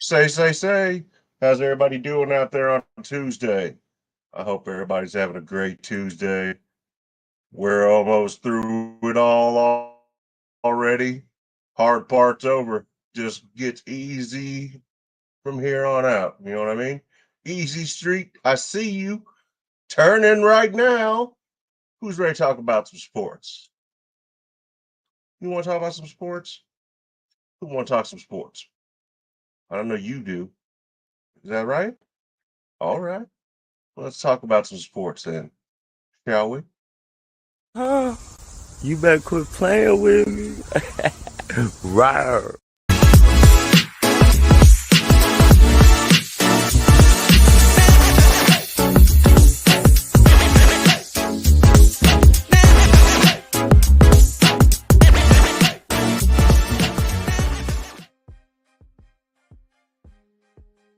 Say. How's everybody doing out there on Tuesday? I hope everybody's having a great Tuesday. We're almost through it all already. Hard part's over. Just gets easy from here on out. You know what I mean? Easy street. I see you. Turn in right now. Who's ready to talk about some sports? You want to talk about some sports? Who want to talk some sports? I don't know you do. Is that right? All right. Let's talk about some sports then, shall we? Huh? You better quit playing with me. Rawr.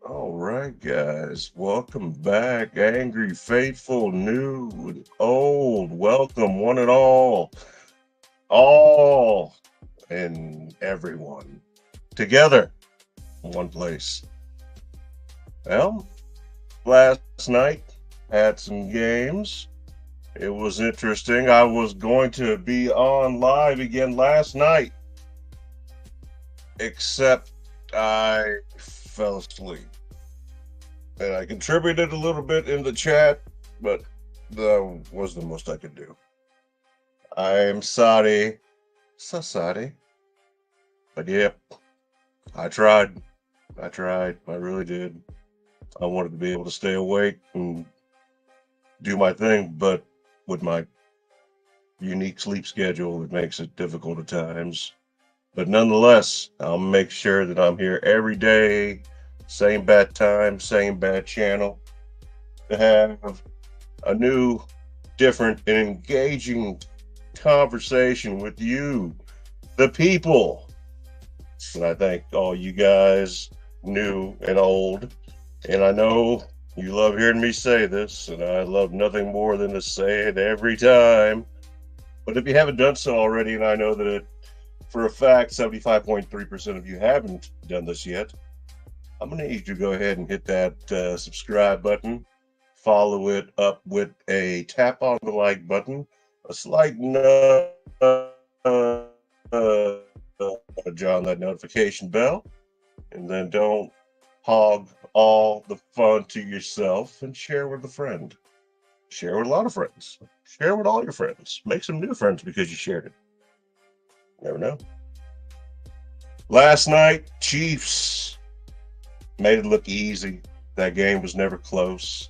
All right, guys. Welcome back. Angry, faithful, new, and old. Welcome, one and all. All and everyone together in one place. Well, last night had some games. It was interesting. I was going to be on live again last night, except I fell asleep. And I contributed a little bit in the chat, but that was the most I could do. I am sorry. So sorry. But yep, I tried. I really did. I wanted to be able to stay awake and do my thing, but with my unique sleep schedule, it makes it difficult at times. But nonetheless, I'll make sure that I'm here every day, same bad time, same bad channel, to have a new, different, and engaging conversation with you, the people. And I thank all you guys, new and old. And I know you love hearing me say this, and I love nothing more than to say it every time. But if you haven't done so already, and I know that for a fact 75.3% of you haven't done this yet, I'm going to need you to go ahead and hit that subscribe button. Follow it up with a tap on the like button, a slight nudge on that notification bell, and then don't hog all the fun to yourself and share with a friend. Share with a lot of friends. Share with all your friends. Make some new friends because you shared it. Never know. Last night, Chiefs made it look easy. That game was never close.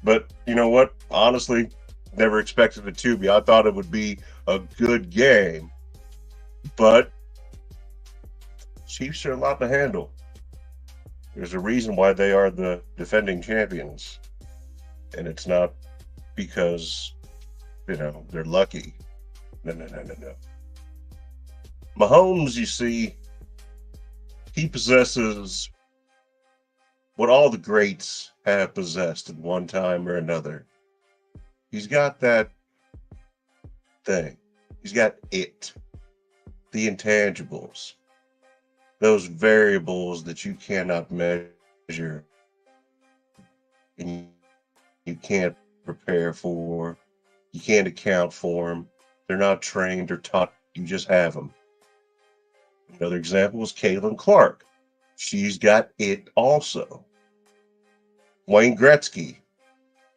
But you know what? Honestly, never expected it to be. I thought it would be a good game. But Chiefs are a lot to handle. There's a reason why they are the defending champions. And it's not because, they're lucky. No. Mahomes, you see, he possesses what all the greats have possessed at one time or another. He's got that thing. He's got it. The intangibles. Those variables that you cannot measure and you can't prepare for. You can't account for them. They're not trained or taught. You just have them. Another example is Caitlin Clark. She's got it also. Wayne Gretzky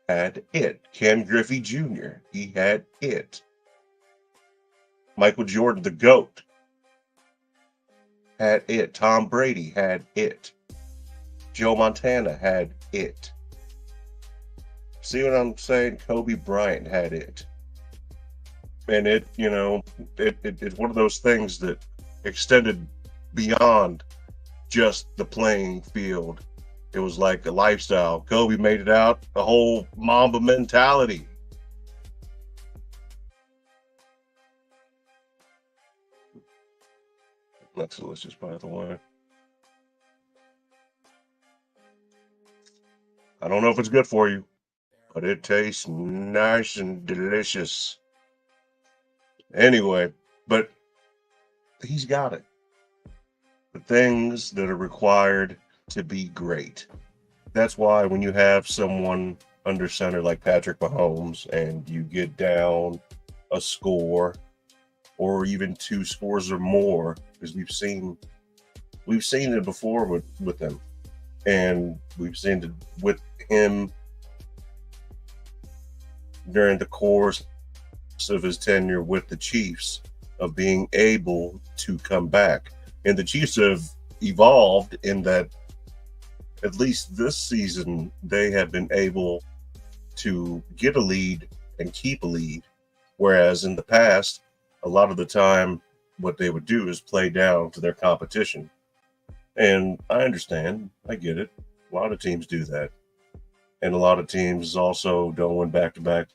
had it. Ken Griffey Jr., he had it. Michael Jordan, the GOAT, had it. Tom Brady had it. Joe Montana had it. See what I'm saying? Kobe Bryant had it. And it's one of those things that extended beyond just the playing field. It was like a lifestyle. Kobe made it out a whole Mamba mentality. That's delicious, by the way. I don't know if it's good for you, but it tastes nice and delicious. Anyway, but he's got it. The things that are required to be great. That's why when you have someone under center like Patrick Mahomes and you get down a score or even two scores or more, because we've seen it before with him, and we've seen it with him during the course of his tenure with the Chiefs of being able to come back. And the Chiefs have evolved in that at least this season they have been able to get a lead and keep a lead. Whereas in the past, a lot of the time, what they would do is play down to their competition. And I understand, I get it. A lot of teams do that. And a lot of teams also don't win back to back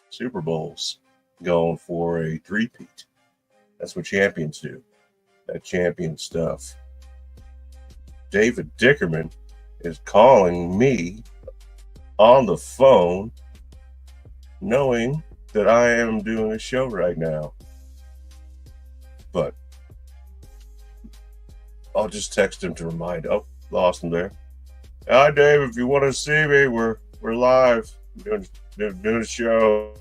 Super Bowls going for a three-peat. That's what champions do. That champion stuff. David Dickerman is calling me on the phone knowing that I am doing a show right now. But I'll just text him to remind. Oh, lost him there. Hi, Dave. If you want to see me, we're live doing a show.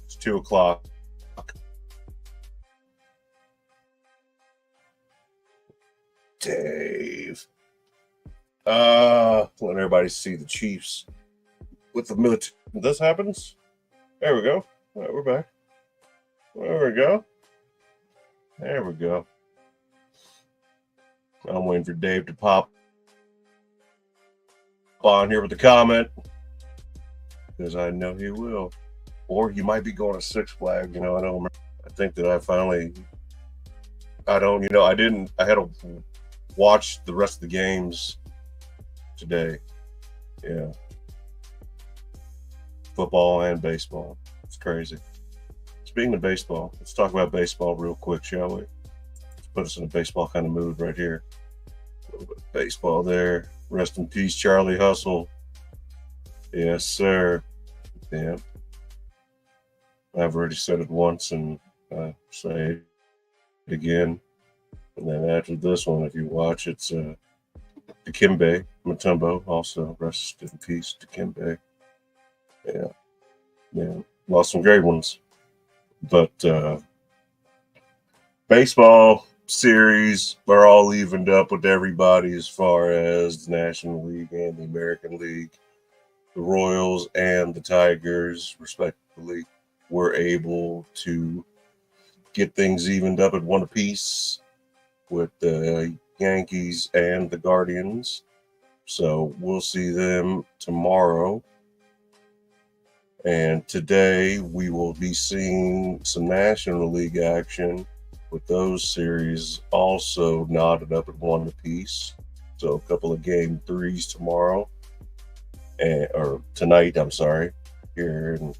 It's 2:00. Dave. Letting everybody see the Chiefs with the military. This happens. There we go. All right, we're back. There we go. There we go. I'm waiting for Dave to pop on here with the comment because I know he will. Or he might be going to Six Flags. I don't remember. I think that I had to watch the rest of the games today. Yeah. Football and baseball. It's crazy. Speaking of baseball, let's talk about baseball real quick, shall we? Let's put us in a baseball kind of mood right here. A little bit of baseball there. Rest in peace, Charlie Hustle. Yes, sir. Yeah. I've already said it once and say it again. And then after this one, if you watch, it's Dikembe Mutombo. Also, rest in peace, Dikembe. Yeah. Lost some great ones. But baseball series are all evened up with everybody as far as the National League and the American League. The Royals and the Tigers, respectively, were able to get things evened up at one apiece with the Yankees and the Guardians. So we'll see them tomorrow. And today we will be seeing some National League action with those series also knotted up at one apiece. So a couple of game threes tomorrow. Or tonight, I'm sorry, here in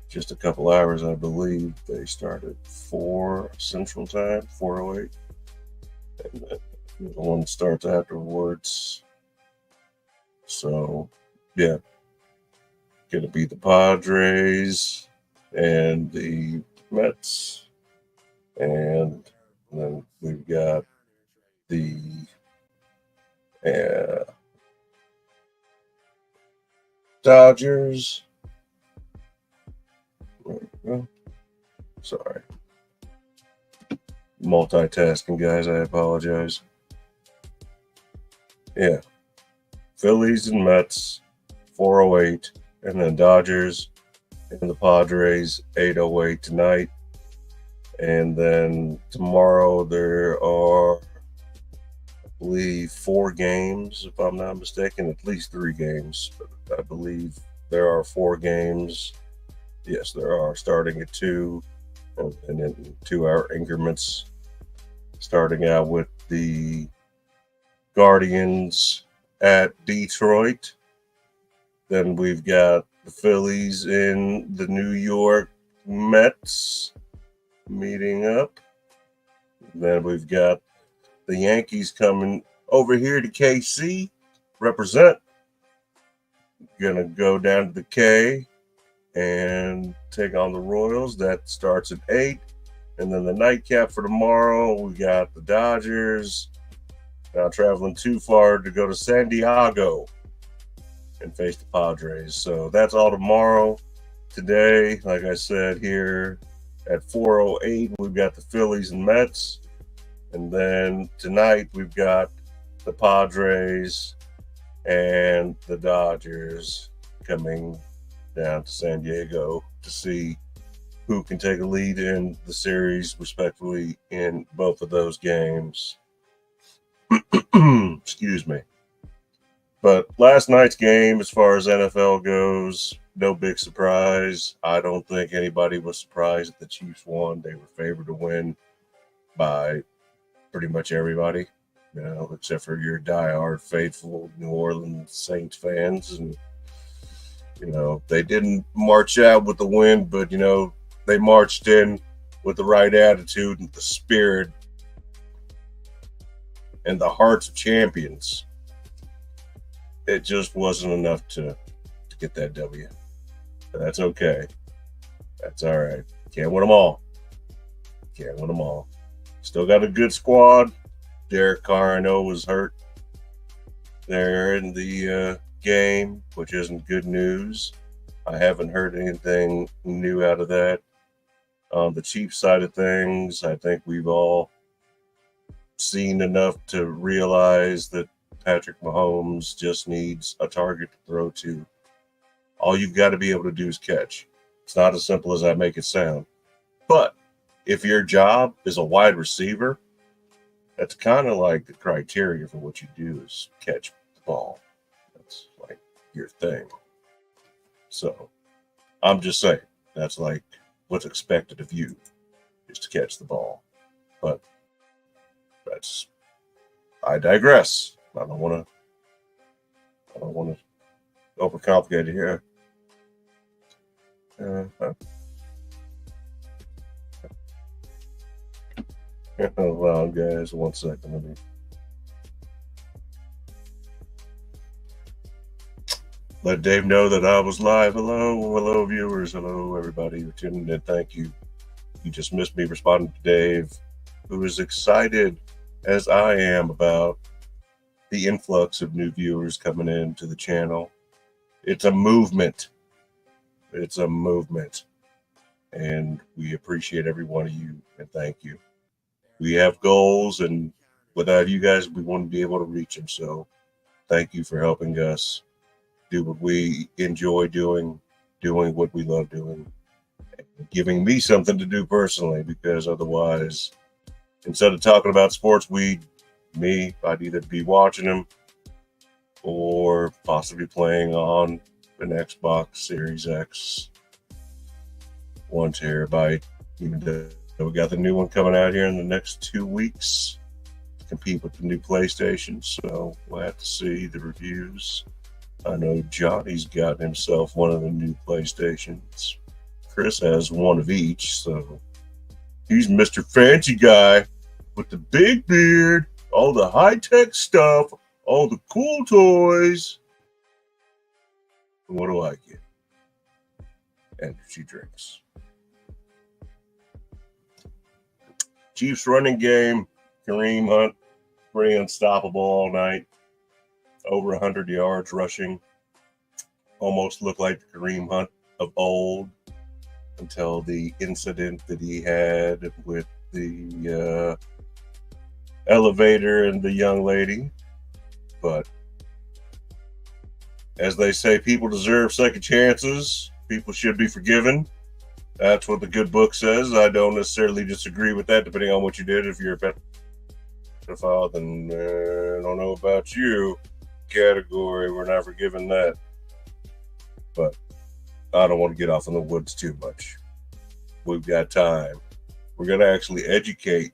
just a couple hours, I believe. They start at 4 Central Time, 4:08. And the one starts afterwards. So, yeah. Going to be the Padres and the Mets. And then we've got the Dodgers. Sorry. Multitasking, guys. I apologize. Yeah. Phillies and Mets, 4:08. And then Dodgers and the Padres, 8:08 tonight. And then tomorrow there are, I believe, 4 games, if I'm not mistaken, at least 3 games. But I believe there are 4 games. Yes, there are, starting at 2 and then 2-hour increments. Starting out with the Guardians at Detroit. Then we've got the Phillies and the New York Mets meeting up. Then we've got the Yankees coming over here to KC, represent. Gonna go down to the K and take on the Royals. That starts at 8. And then the nightcap for tomorrow, we got the Dodgers not traveling too far to go to San Diego and face the Padres. So that's all tomorrow. Today, like I said, here at 4:08, we've got the Phillies and Mets. And then tonight, we've got the Padres and the Dodgers coming down to San Diego to see who can take a lead in the series, respectively, in both of those games. Excuse me. But last night's game, as far as NFL goes, no big surprise. I don't think anybody was surprised that the Chiefs won. They were favored to win by pretty much everybody, except for your diehard, faithful New Orleans Saints fans. And, they didn't march out with the win, but, they marched in with the right attitude and the spirit and the hearts of champions. It just wasn't enough to get that W. But that's okay. That's all right. Can't win them all. Can't win them all. Still got a good squad. Derek Carr, I know, was hurt there in the game, which isn't good news. I haven't heard anything new out of that. On the Chiefs side of things, I think we've all seen enough to realize that Patrick Mahomes just needs a target to throw to. All you've got to be able to do is catch. It's not as simple as I make it sound. But if your job is a wide receiver, that's kind of like the criteria for what you do is catch the ball. That's like your thing. So I'm just saying, that's like what's expected of you is to catch the ball. But I digress. I don't want to overcomplicate it here. Hold on, guys. 1 second. Let me let Dave know that I was live. Hello, viewers. Hello, everybody who tuned in. Thank you. You just missed me responding to Dave, who is excited as I am about the influx of new viewers coming into the channel. It's a movement. It's a movement. And we appreciate every one of you, and thank you. We have goals, and without you guys, we wouldn't be able to reach them. So thank you for helping us do what we enjoy doing what we love doing, and giving me something to do personally, because otherwise, instead of talking about sports, I'd either be watching them or possibly playing on an Xbox Series X 1 terabyte, even though we got the new one coming out here in the next 2 weeks to compete with the new PlayStation. So we'll have to see the reviews. I know Johnny's got himself one of the new PlayStations. Chris has one of each, so he's Mr. Fancy Guy with the big beard, all the high-tech stuff, all the cool toys. And what do I get? Energy drinks. Chiefs running game, Kareem Hunt, pretty unstoppable all night. Over 100 yards rushing. Almost looked like the Kareem Hunt of old until the incident that he had with the elevator and the young lady. But as they say, people deserve second chances. People should be forgiven. That's what the good book says. I don't necessarily disagree with that, depending on what you did. If you're a pedophile, then I don't know about you. Category, we're not forgiving that. But I don't want to get off in the woods too much. We've got time. We're going to actually educate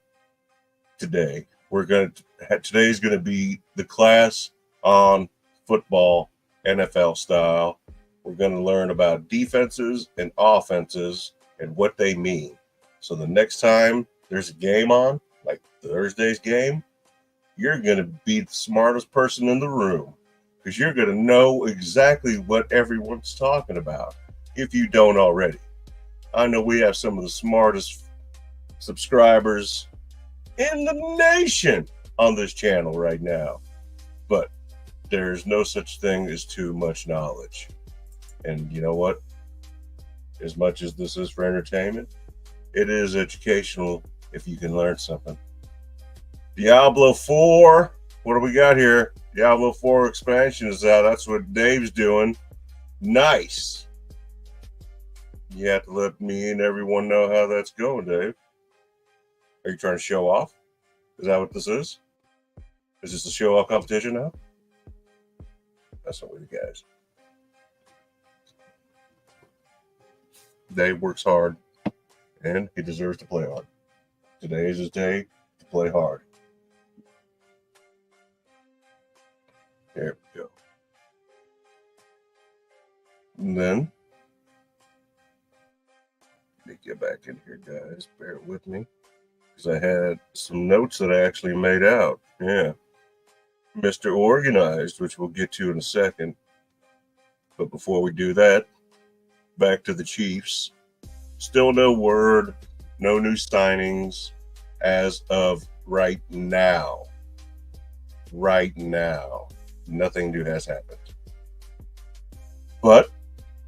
today. Today's going to be the class on football, NFL style. We're going to learn about defenses and offenses and what they mean. So the next time there's a game on, like Thursday's game, you're going to be the smartest person in the room, because you're going to know exactly what everyone's talking about. if you don't already. I know we have some of the smartest subscribers in the nation on this channel right now, but there's no such thing as too much knowledge. And you know what? As much as this is for entertainment, it is educational if you can learn something. Diablo 4, what do we got here? Diablo 4 expansion is out. That's what Dave's doing. Nice. You have to let me and everyone know how that's going, Dave. Are you trying to show off? Is that what this is? Is this a show off competition now? That's not with you guys. Dave works hard, and he deserves to play hard. Today is his day to play hard. There we go. And then, let me get back in here, guys. Bear with me, because I had some notes that I actually made out. Yeah. Mr. Organized, which we'll get to in a second. But before we do that, back to the Chiefs. Still no word, no new signings as of right now. Right now. Nothing new has happened. But,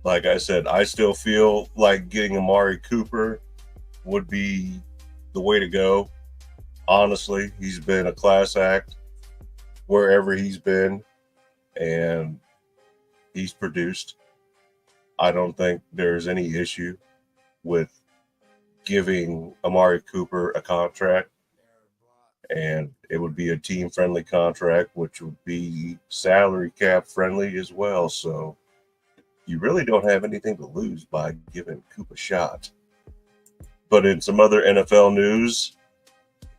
like I said, I still feel like getting Amari Cooper would be the way to go. Honestly, he's been a class act wherever he's been, and he's produced. I don't think there's any issue with giving Amari Cooper a contract, and it would be a team-friendly contract, which would be salary cap friendly as well. So you really don't have anything to lose by giving Cooper a shot. But in some other NFL news,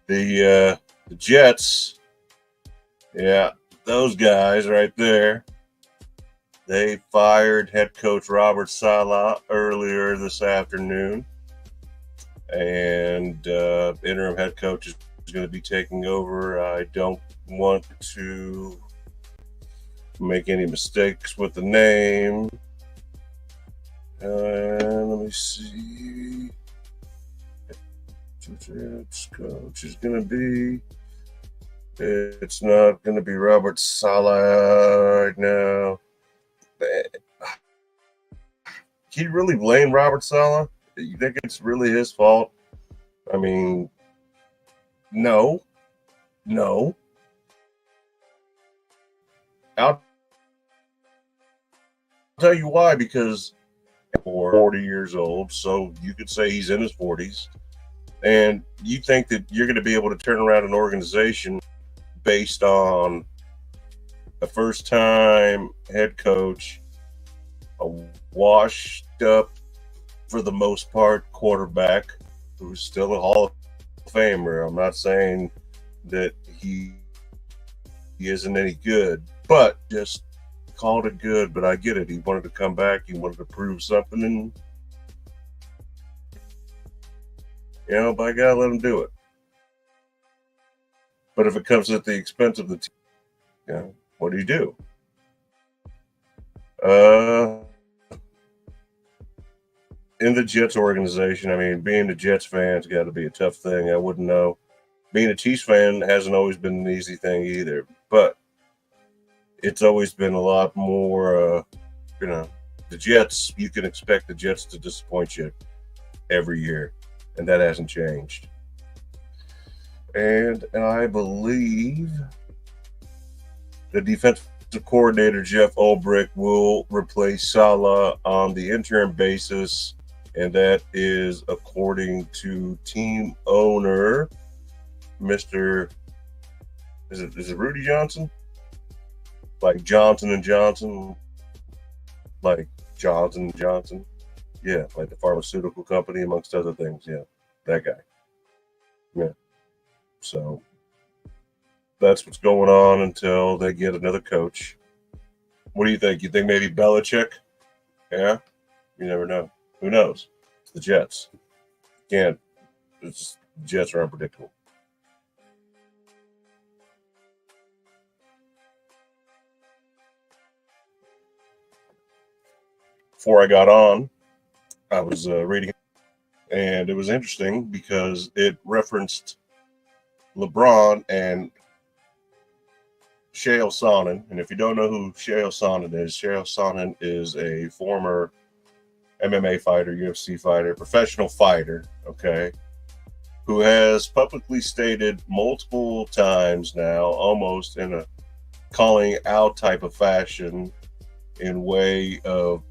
the Jets, yeah, those guys right there, they fired head coach Robert Saleh earlier this afternoon, and interim head coach is going to be taking over. I don't want to make any mistakes with the name. Let me see. Coach is going to be. It's not going to be Robert Saleh right now. Can you really blame Robert Saleh? You think it's really his fault? I mean, no. I'll tell you why, because he's 40 years old, so you could say he's in his 40s, and you think that you're going to be able to turn around an organization based on a first-time head coach, a washed-up, for the most part, quarterback who's still a Hall of Famer. I'm not saying that he isn't any good, but just called it good. But I get it. He wanted to come back. He wanted to prove something, and by God, let him do it. But if it comes at the expense of the team, what do you do? In the Jets organization, I mean, being a Jets fan's got to be a tough thing. I wouldn't know. Being a Chiefs fan hasn't always been an easy thing either, but it's always been a lot more, the Jets, you can expect the Jets to disappoint you every year, and that hasn't changed. And I believe the defensive coordinator, Jeff Ulbrich, will replace Saleh on the interim basis, and that is according to team owner, Mr. Is it Rudy Johnson? Like Johnson & Johnson? Like Johnson & Johnson? Yeah, like the pharmaceutical company, amongst other things. Yeah, that guy. Yeah. So that's what's going on until they get another coach. What do you think? You think maybe Belichick? Yeah? You never know. Who knows? It's the Jets. The Jets are unpredictable. Before I got on, I was reading, and it was interesting because it referenced LeBron and Chael Sonnen. And if you don't know who Chael Sonnen is a former MMA fighter, UFC fighter, professional fighter, okay, who has publicly stated multiple times now, almost in a calling out type of fashion, in way of,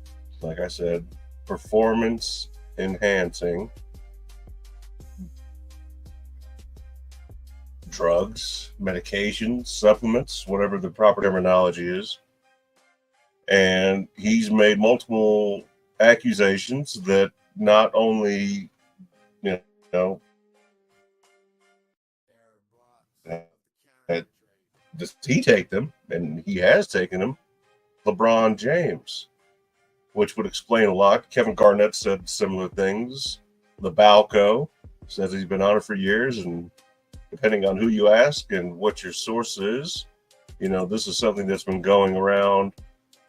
like I said, performance enhancing drugs, medications, supplements, whatever the proper terminology is. And he's made multiple accusations that not only, you know, does he take them, and he has taken them, LeBron James, which would explain a lot. Kevin Garnett said similar things. LeBalco says he's been on it for years, and depending on who you ask and what your source is, this is something that's been going around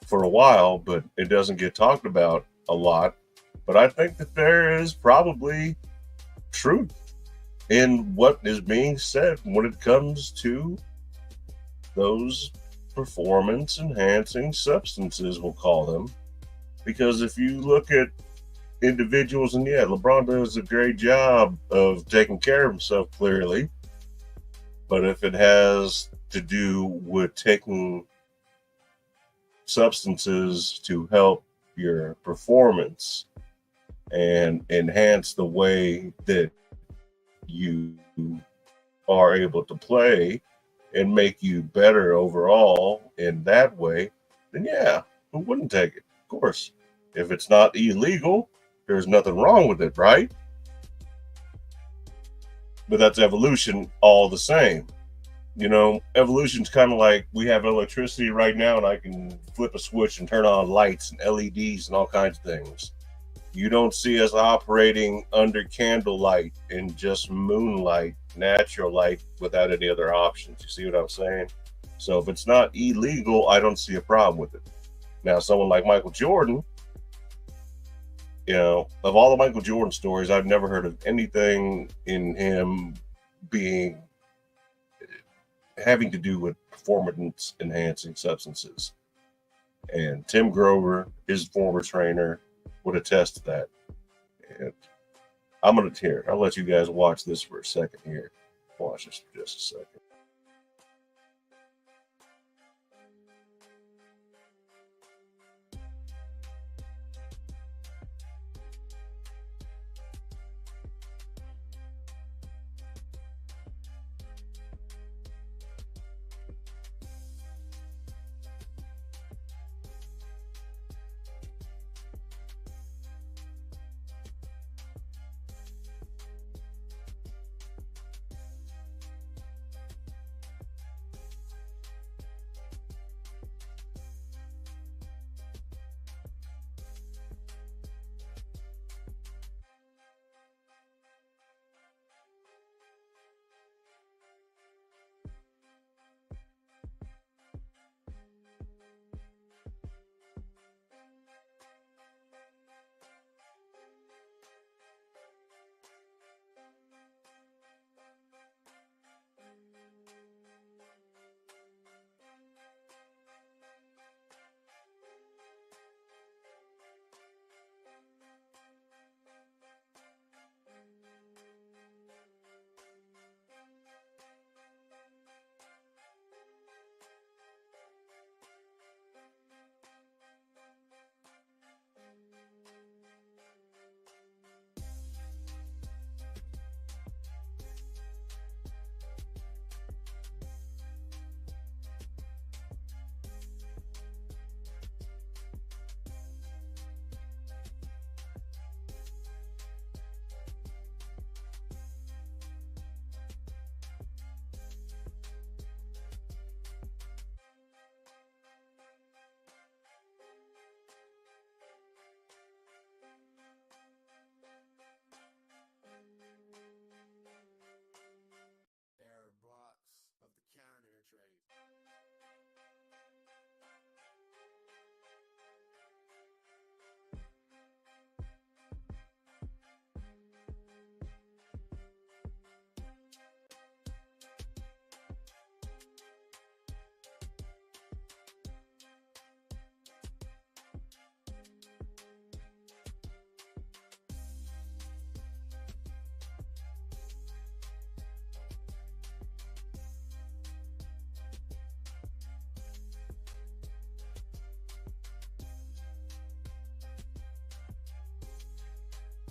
for a while, but it doesn't get talked about a lot. But I think that there is probably truth in what is being said when it comes to those performance enhancing substances, we'll call them. Because if you look at individuals, and yeah, LeBron does a great job of taking care of himself, clearly. But if it has to do with taking substances to help your performance and enhance the way that you are able to play and make you better overall in that way, then yeah, who wouldn't take it? Of course. If it's not illegal, there's nothing wrong with it, right? But that's evolution all the same. Evolution's kind of like we have electricity right now, and I can flip a switch and turn on lights and LEDs and all kinds of things. You don't see us operating under candlelight and just moonlight, natural light, without any other options. You see what I'm saying? So if it's not illegal, I don't see a problem with it. Now, someone like Michael Jordan, of all the Michael Jordan stories, I've never heard of anything in him having to do with performance enhancing substances. And Tim Grover, his former trainer, would attest to that. And I'm going to I'll let you guys watch this for a second here. Watch this for just a second.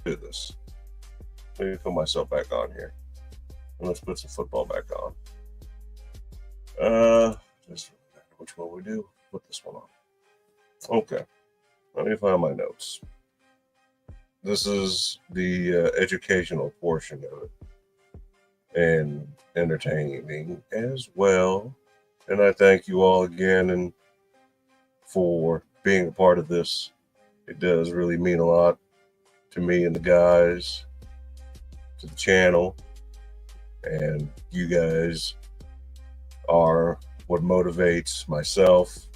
do this. Let me put myself back on here. And let's put some football back on. Just which one we do? Put this one on. Okay. Let me find my notes. This is the educational portion of it. And entertaining as well. And I thank you all again and for being a part of this. It does really mean a lot to me and the guys, to the channel, and you guys are what motivates myself.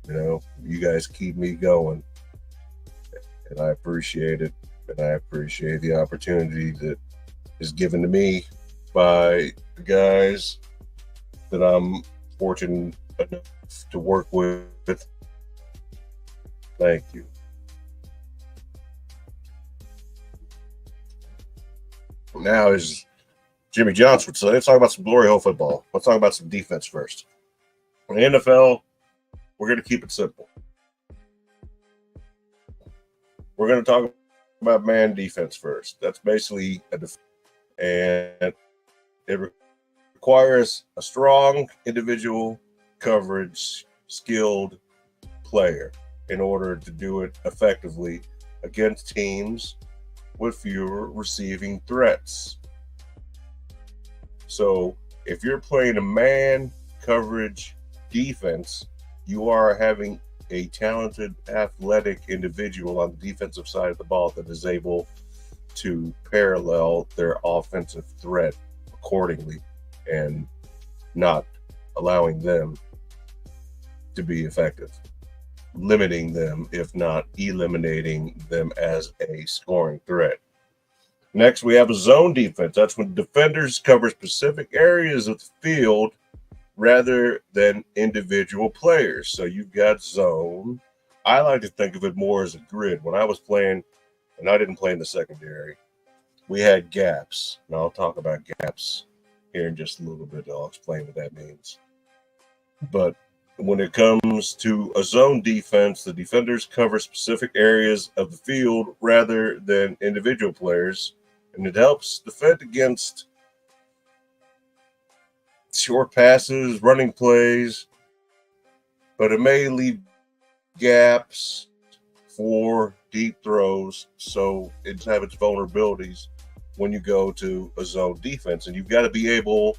You know, you guys keep me going, and I appreciate it, and I appreciate the opportunity that is given to me by the guys that I'm fortunate enough to work with. Thank you. Now, as Jimmy Johnson would say, let's talk about some glory hole football. Let's talk about some defense first. In the NFL, we're going to keep it simple. We're going to talk about man defense first. That's basically and it requires a strong individual coverage, skilled player in order to do it effectively against teams with fewer receiving threats. So if you're playing a man coverage defense, you are having a talented, athletic individual on the defensive side of the ball that is able to parallel their offensive threat accordingly and not allowing them to be effective, limiting them, if not eliminating them as a scoring threat. Next, we have a zone defense. That's when defenders cover specific areas of the field rather than individual players. So you've got zone. I like to think of it more as a grid. When I was playing, and I didn't play in the secondary, we had gaps. And I'll talk about gaps here in just a little bit. I'll explain what that means. But when it comes to a zone defense, the defenders cover specific areas of the field rather than individual players, and it helps defend against short passes, running plays, but it may leave gaps for deep throws, so it have its vulnerabilities when you go to a zone defense. And you've got to be able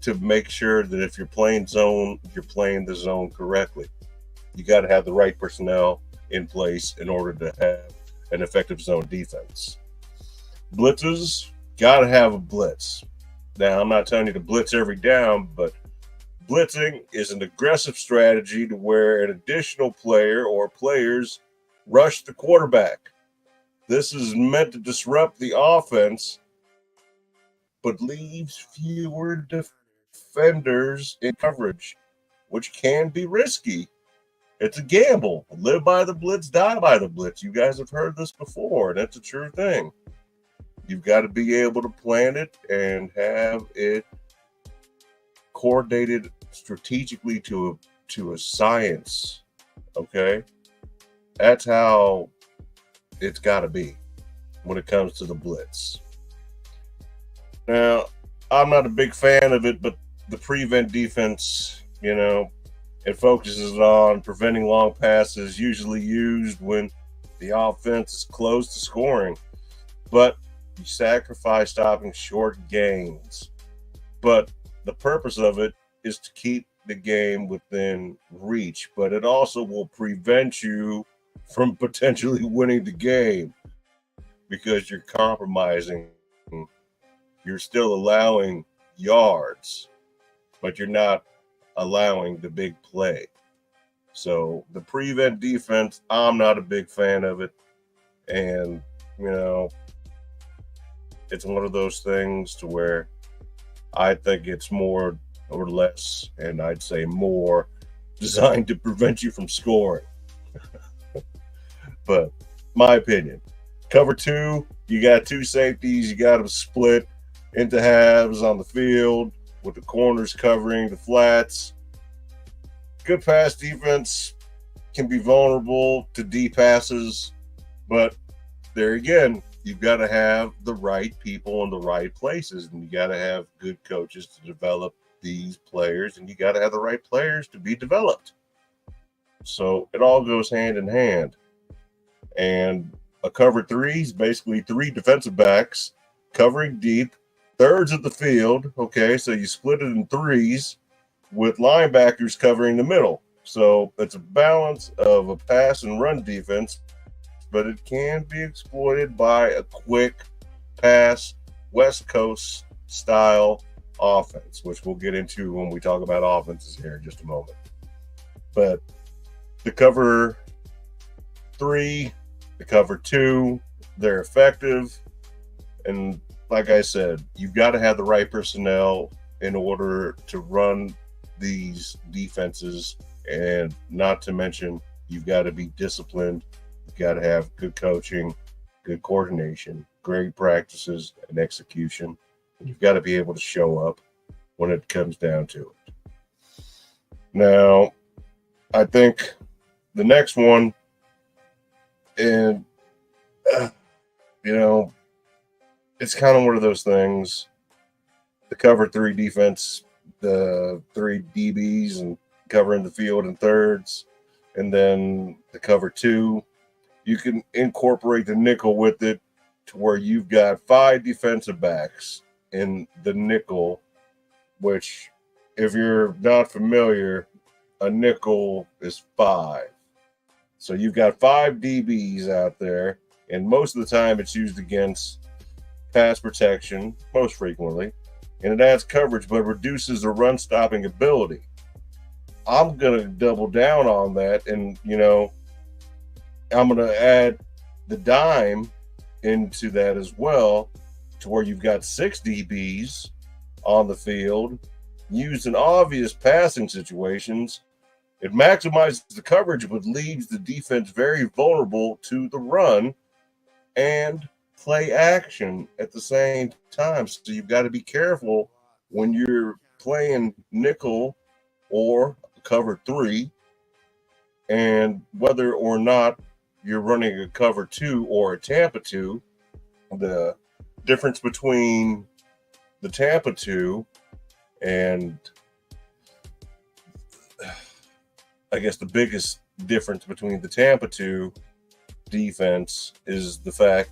to make sure that if you're playing zone, you're playing the zone correctly. You got to have the right personnel in place in order to have an effective zone defense. Blitzes, got to have a blitz. Now, I'm not telling you to blitz every down, but blitzing is an aggressive strategy to where an additional player or players rush the quarterback. This is meant to disrupt the offense, but leaves fewer defenders in coverage, which can be risky. It's a gamble. Live by the blitz, die by the blitz. You guys have heard this before, and it's a true thing. You've got to be able to plan it and have it coordinated strategically to a science. Okay? That's how it's got to be when it comes to the blitz. Now, I'm not a big fan of it, but the prevent defense, you know, it focuses on preventing long passes, usually used when the offense is close to scoring. But you sacrifice stopping short gains. But the purpose of it is to keep the game within reach, but it also will prevent you from potentially winning the game because you're compromising. You're still allowing yards, but you're not allowing the big play. So the prevent defense, I'm not a big fan of it. And, you know, it's one of those things to where I think it's more or less, and I'd say more, designed to prevent you from scoring. But my opinion, cover two, you got two safeties, you got them split into halves on the field with the corners covering the flats. Good pass defense can be vulnerable to deep passes But there again, you've got to have the right people in the right places, and you got to have good coaches to develop these players, and you got to have the right players to be developed. So it all goes hand in hand. And a cover three is basically three defensive backs covering deep, thirds of the field. Okay, so you split it in threes with linebackers covering the middle. So it's a balance of a pass and run defense, but it can be exploited by a quick pass, West Coast style offense, which we'll get into when we talk about offenses here in just a moment. But the cover three, the cover two, they're effective. And like I said, you've got to have the right personnel in order to run these defenses. And not to mention, you've got to be disciplined. You've got to have good coaching, good coordination, great practices, and execution. And you've got to be able to show up when it comes down to it. Now, I think the next one, and, it's kind of one of those things. The cover three defense, the three DBs and covering the field in thirds, and then the cover two, you can incorporate the nickel with it to where you've got five defensive backs in the nickel, which, if you're not familiar, a nickel is five. So you've got five DBs out there, and most of the time it's used against pass protection, most frequently, and it adds coverage but reduces the run stopping ability. I'm going to double down on that, and, I'm going to add the dime into that as well, to where you've got six DBs on the field used in obvious passing situations. It maximizes the coverage but leaves the defense very vulnerable to the run and play action at the same time. So you've got to be careful when you're playing nickel or cover three, and whether or not you're running a cover two or a Tampa two. The difference between the Tampa two and, I guess, the biggest difference between the Tampa two defense is the fact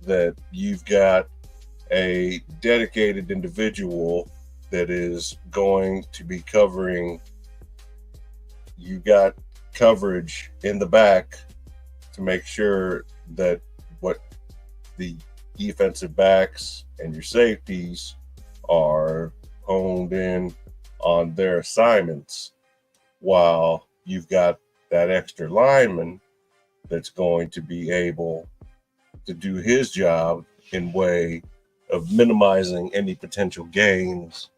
that you've got a dedicated individual that is going to be covering. You got coverage in the back to make sure that what the defensive backs and your safeties are honed in on their assignments, while you've got that extra lineman that's going to be able to do his job in way of minimizing any potential gains,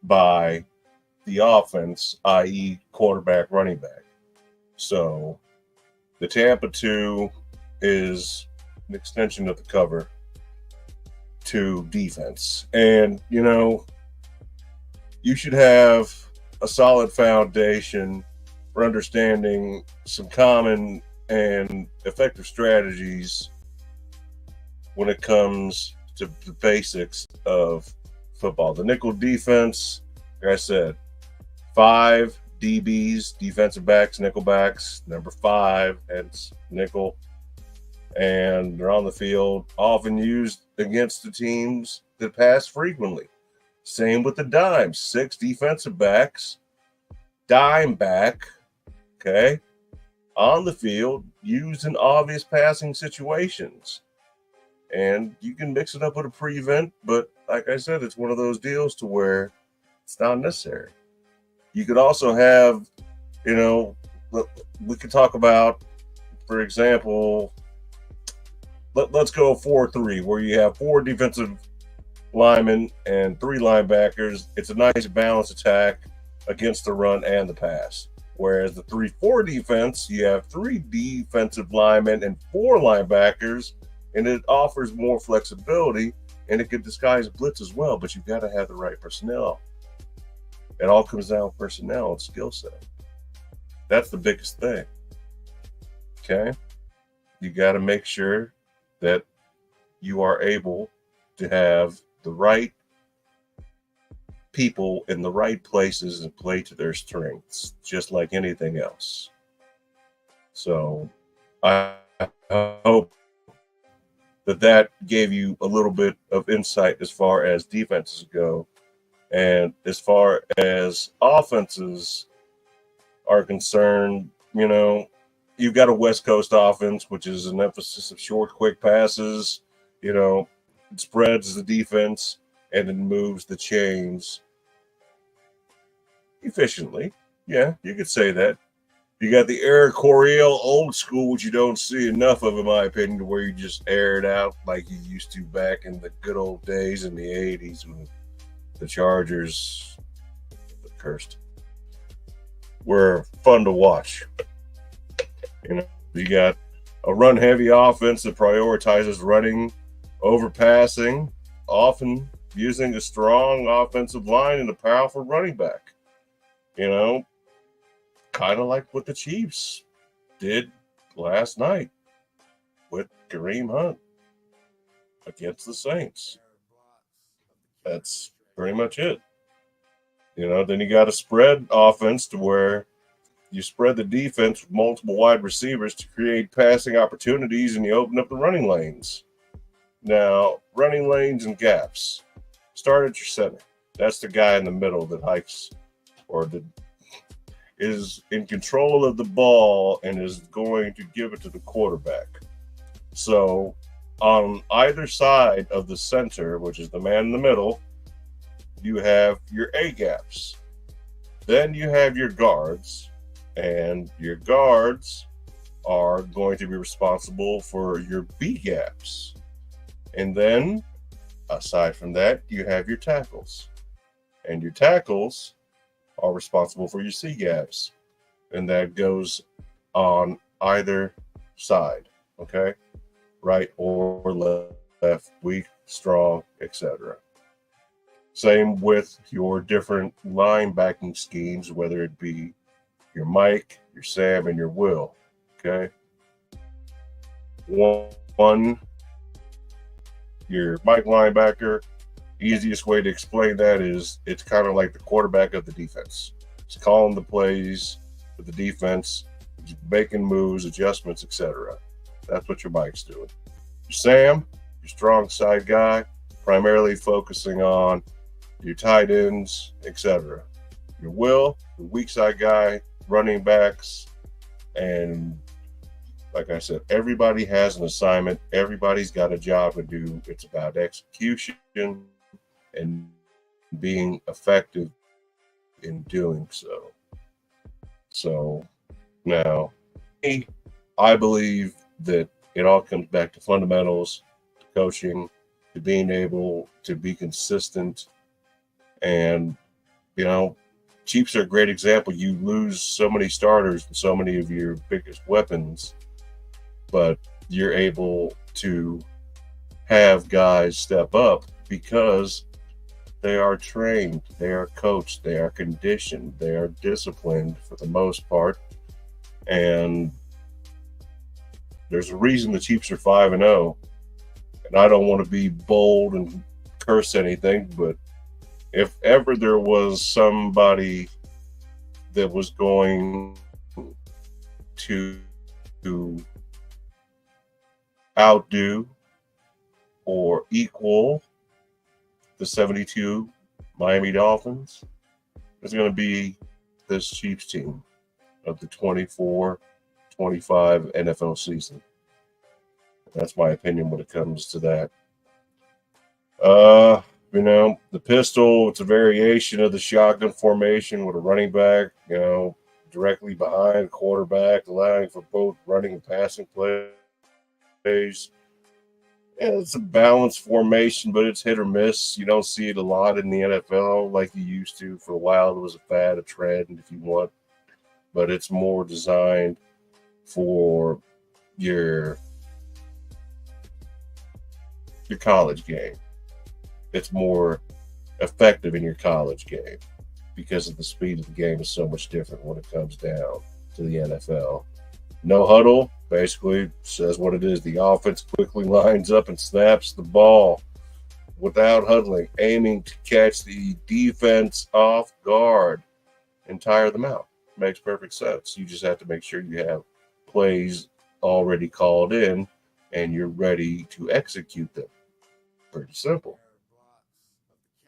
by the offense, i.e. quarterback, running back. So the Tampa 2 is an extension of the cover 2 defense. And, you should have a solid foundation for understanding some common and effective strategies when it comes to the basics of football. The nickel defense, like I said, 5 DBs, defensive backs, nickel backs, number 5, hence nickel, and they're on the field, often used against the teams that pass frequently. Same with the dime, 6 defensive backs, dime back, okay, on the field, used in obvious passing situations. And you can mix it up with a prevent, but like I said, it's one of those deals to where it's not necessary. You could also have, we could talk about, for example, let's go 4-3, where you have 4 defensive linemen and 3 linebackers. It's a nice balanced attack against the run and the pass. Whereas the 3-4 defense, you have 3 defensive linemen and 4 linebackers, and it offers more flexibility, and it could disguise blitz as well, but you've got to have the right personnel. It all comes down to personnel and skill set. That's the biggest thing. Okay. You got to make sure that you are able to have the right people in the right places and play to their strengths, just like anything else. So I hope that gave you a little bit of insight as far as defenses go. And as far as offenses are concerned, you've got a West Coast offense, which is an emphasis of short, quick passes. It spreads the defense and it moves the chains efficiently. Yeah, you could say that. You got the Eric Coryell old school, which you don't see enough of, in my opinion, to where you just air it out like you used to back in the good old days in the 80s when the Chargers, cursed, were fun to watch. You got a run-heavy offense that prioritizes running over passing, often using a strong offensive line and a powerful running back. Kind of like what the Chiefs did last night with Kareem Hunt against the Saints. That's pretty much it. Then you got a spread offense to where you spread the defense with multiple wide receivers to create passing opportunities, and you open up the running lanes. Now, running lanes and gaps. Start at your center. That's the guy in the middle that hikes or is in control of the ball and is going to give it to the quarterback. So on either side of the center, which is the man in the middle, you have your A gaps. Then you have your guards, and your guards are going to be responsible for your B gaps. And then, aside from that, you have your tackles. And your tackles are responsible for your C gaps. And that goes on either side, okay? Right or left, weak, strong, etc. Same with your different linebacking schemes, whether it be your Mike, your Sam, and your Will, okay? One, your Mike linebacker, easiest way to explain that is it's kind of like the quarterback of the defense. It's calling the plays for the defense, making moves, adjustments, etc. That's what your Mike's doing. Your Sam, your strong side guy, primarily focusing on your tight ends, etc. Your Will, the weak side guy, running backs, and like I said, everybody has an assignment. Everybody's got a job to do. It's about execution and being effective in doing so. So now, I believe that it all comes back to fundamentals, to coaching, to being able to be consistent. And, Chiefs are a great example. You lose so many starters and so many of your biggest weapons, but you're able to have guys step up because they are trained, they are coached, they are conditioned, they are disciplined for the most part. And there's a reason the Chiefs are 5-0. And I don't want to be bold and curse anything, but if ever there was somebody that was going to outdo or equal the 72 Miami Dolphins, it's going to be this Chiefs team of the 24-25 NFL season. That's my opinion when it comes to that. The pistol, it's a variation of the shotgun formation with a running back, directly behind the quarterback, allowing for both running and passing plays. Yeah, it's a balanced formation, but it's hit or miss. You don't see it a lot in the NFL like you used to. For a while, it was a fad, a trend, if you want. But it's more designed for your college game. It's more effective in your college game because of the speed of the game is so much different when it comes down to the NFL. No huddle, Basically, says what it is. The offense quickly lines up and snaps the ball without huddling, aiming to catch the defense off guard and tire them out. Makes perfect sense. You just have to make sure you have plays already called in and you're ready to execute them. Pretty simple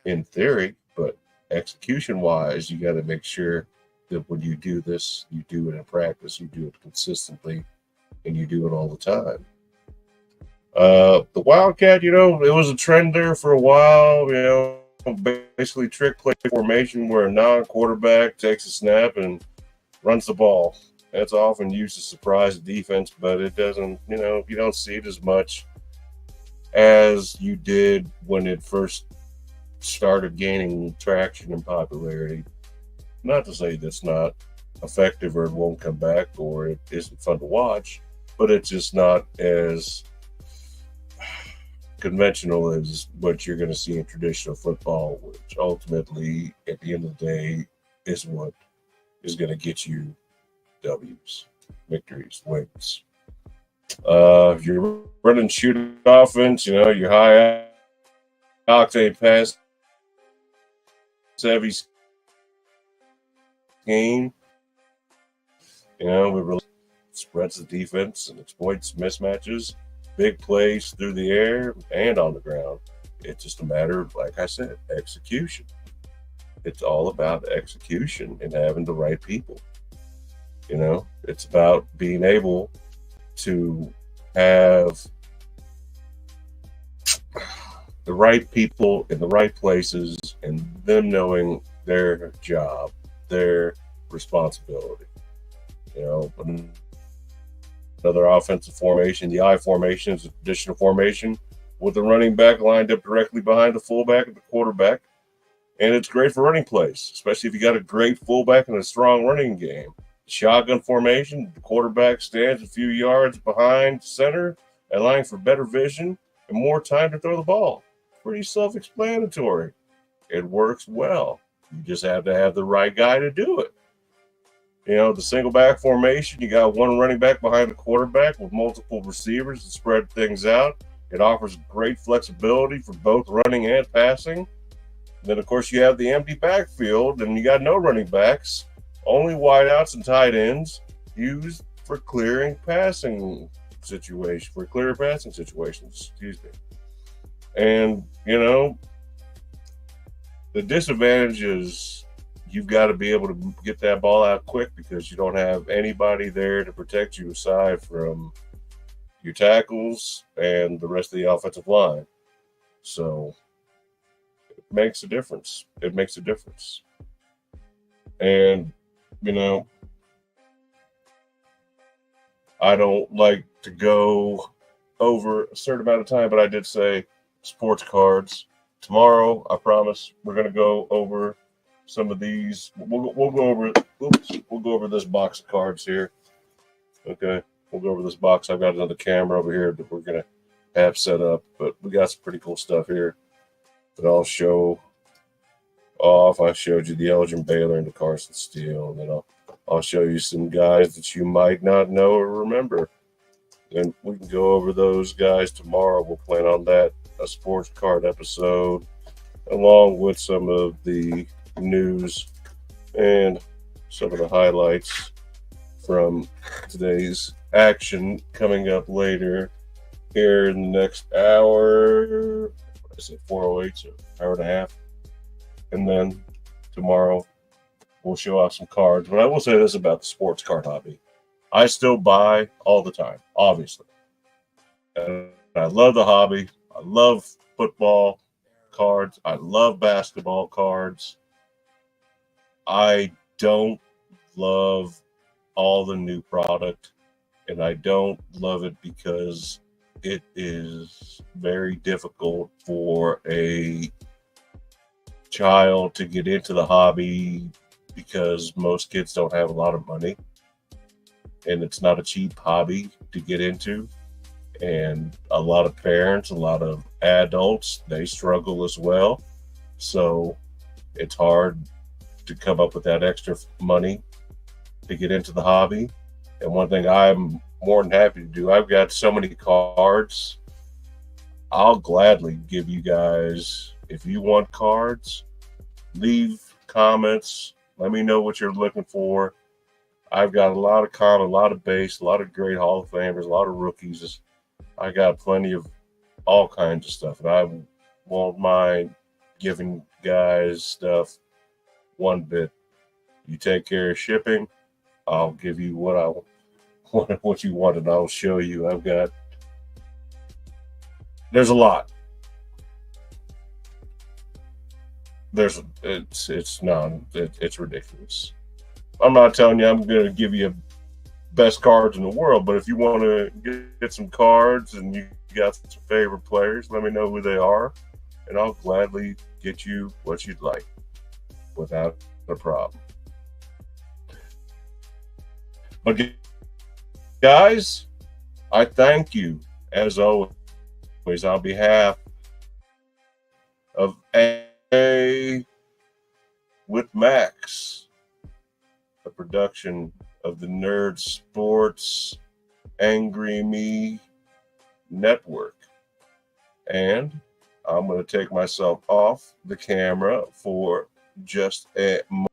in theory, but execution wise, you got to make sure that when you do this, you do it in practice, you do it consistently, and you do it all the time. The Wildcat, it was a trend there for a while, basically trick play formation where a non-quarterback takes a snap and runs the ball. That's often used to surprise the defense, but it doesn't, you don't see it as much as you did when it first started gaining traction and popularity. Not to say that's not effective or it won't come back or it isn't fun to watch, but it's just not as conventional as what you're going to see in traditional football, which ultimately, at the end of the day, is what is going to get you W's, victories, wins. If you're running shoot offense, your high octane pass heavy scheme, it really spreads the defense and exploits mismatches, big plays through the air and on the ground. It's just a matter of, like I said, execution. It's all about execution and having the right people. It's about being able to have the right people in the right places and them knowing their job, their responsibility. Another offensive formation, the I formation, is a traditional formation with the running back lined up directly behind the fullback and the quarterback. And it's great for running plays, especially if you got a great fullback and a strong running game. Shotgun formation, the quarterback stands a few yards behind center, allowing for better vision and more time to throw the ball. Pretty self-explanatory. It works well. You just have to have the right guy to do it. The single back formation, you got one running back behind the quarterback with multiple receivers to spread things out. It offers great flexibility for both running and passing. Then, of course, you have the empty backfield, and you got no running backs, only wideouts and tight ends used for clearing passing situations. Excuse me. And, the disadvantage is you've got to be able to get that ball out quick because you don't have anybody there to protect you aside from your tackles and the rest of the offensive line. So it makes a difference. And, I don't like to go over a certain amount of time, but I did say sports cards. Tomorrow, I promise, we're going to go over some of these. We'll go over this box of cards here. Okay, we'll go over this box. I've got another camera over here that we're going to have set up, but we got some pretty cool stuff here that I'll show off. I showed you the Elgin Baylor and the Carson Steele, and then I'll show you some guys that you might not know or remember. And we can go over those guys tomorrow. We'll plan on that, a sports card episode, along with some of the news and some of the highlights from today's action coming up later here in the next hour. I said 4:08, so hour and a half. And then tomorrow we'll show off some cards. But I will say this about the sports card hobby. I still buy all the time, obviously. And I love the hobby. I love football cards. I love basketball cards. I don't love all the new product, and I don't love it because it is very difficult for a child to get into the hobby because most kids don't have a lot of money, and it's not a cheap hobby to get into. And a lot of parents, a lot of adults, they struggle as well. So it's hard to come up with that extra money to get into the hobby. And one thing I'm more than happy to do. I've got so many cards. I'll gladly give you guys, if you want cards, leave comments. Let me know what you're looking for. I've got a lot of common, a lot of base, a lot of great Hall of Famers, a lot of rookies. I got plenty of all kinds of stuff, and I won't mind giving guys stuff one bit. You take care of shipping, I'll give you what I what you want, and I'll show you. There's a lot. It's ridiculous. I'm not telling you I'm going to give you best cards in the world, but if you want to get some cards and you got some favorite players, let me know who they are, and I'll gladly get you what you'd like without a problem. But guys, I thank you as always on behalf of A with Max, a production of the Nerd Sports Angry Me Network. And I'm going to take myself off the camera for just a moment.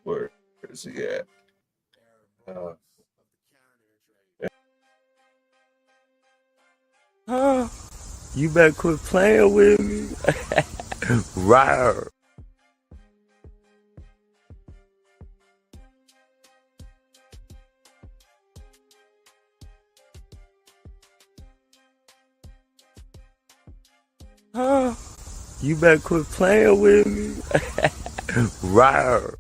Where is he at? You better quit playing with me. Rawr. You better quit playing with me. Rawr.